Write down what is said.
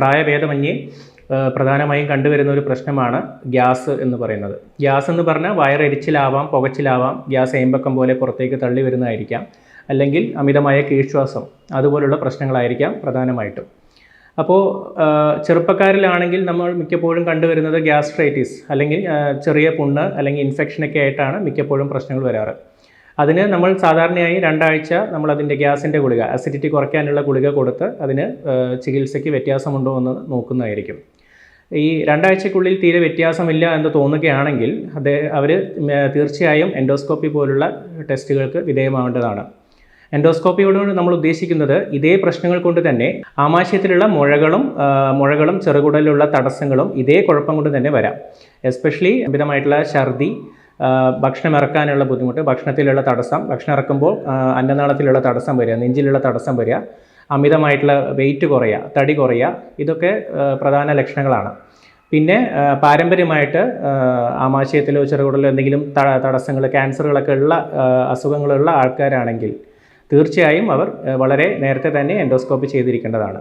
പ്രായഭേദമന്യേ പ്രധാനമായും കണ്ടുവരുന്ന ഒരു പ്രശ്നമാണ് ഗ്യാസ് എന്ന് പറയുന്നത്. ഗ്യാസ് എന്ന് പറഞ്ഞാൽ വയറെരിച്ചിലാവാം, പുകച്ചിലാവാം, ഗ്യാസ് ഏമ്പക്കം പോലെ പുറത്തേക്ക് തള്ളി വരുന്നതായിരിക്കാം, അല്ലെങ്കിൽ അമിതമായ കീഴ്ശ്വാസം, അതുപോലുള്ള പ്രശ്നങ്ങളായിരിക്കാം പ്രധാനമായിട്ടും. അപ്പോൾ ചെറുപ്പക്കാരിലാണെങ്കിൽ നമ്മൾ മിക്കപ്പോഴും കണ്ടുവരുന്നത് ഗ്യാസ്ട്രൈറ്റിസ് അല്ലെങ്കിൽ ചെറിയ പുണ്ണ് അല്ലെങ്കിൽ ഇൻഫെക്ഷനൊക്കെ ആയിട്ടാണ് മിക്കപ്പോഴും പ്രശ്നങ്ങൾ വരാറ്. അതിന് നമ്മൾ സാധാരണയായി 2 ആഴ്ച നമ്മളതിൻ്റെ ഗ്യാസിൻ്റെ ഗുളിക, അസിഡിറ്റി കുറയ്ക്കാനുള്ള ഗുളിക കൊടുത്ത് അതിന് ചികിത്സയ്ക്ക് വ്യത്യാസമുണ്ടോ എന്ന് നോക്കുന്നതായിരിക്കും. ഈ 2 ആഴ്ചയ്ക്കുള്ളിൽ തീരെ വ്യത്യാസമില്ല എന്ന് തോന്നുകയാണെങ്കിൽ അവർ തീർച്ചയായും എൻഡോസ്കോപ്പി പോലുള്ള ടെസ്റ്റുകൾക്ക് വിധേയമാവേണ്ടതാണ്. എൻഡോസ്കോപ്പിയോട് നമ്മൾ ഉദ്ദേശിക്കുന്നത് ഇതേ പ്രശ്നങ്ങൾ കൊണ്ട് തന്നെ ആമാശയത്തിലുള്ള മുഴകളും ചെറുകുടലിലുള്ള തടസ്സങ്ങളും ഇതേ കുഴപ്പം കൊണ്ട് തന്നെ വരാം. എസ്പെഷ്യലി അമിതമായിട്ടുള്ള ഛർദി, ഭക്ഷണം ഇറക്കാനുള്ള ബുദ്ധിമുട്ട്, ഭക്ഷണത്തിലുള്ള തടസ്സം, ഭക്ഷണം ഇറക്കുമ്പോൾ അന്നനാളത്തിലുള്ള തടസ്സം വരിക, നെഞ്ചിലുള്ള തടസ്സം വരിക, അമിതമായിട്ടുള്ള വെയിറ്റ് കുറയുക, തടി കുറയുക, ഇതൊക്കെ പ്രധാന ലക്ഷണങ്ങളാണ്. പിന്നെ പാരമ്പര്യമായിട്ട് ആമാശയത്തിലോ ചെറുകുടലിലോ എന്തെങ്കിലും തടസ്സങ്ങൾ, ക്യാൻസറുകളൊക്കെ ഉള്ള അസുഖങ്ങളുള്ള ആൾക്കാരാണെങ്കിൽ തീർച്ചയായും അവർ വളരെ നേരത്തെ തന്നെ എൻഡോസ്കോപ്പി ചെയ്തിരിക്കേണ്ടതാണ്.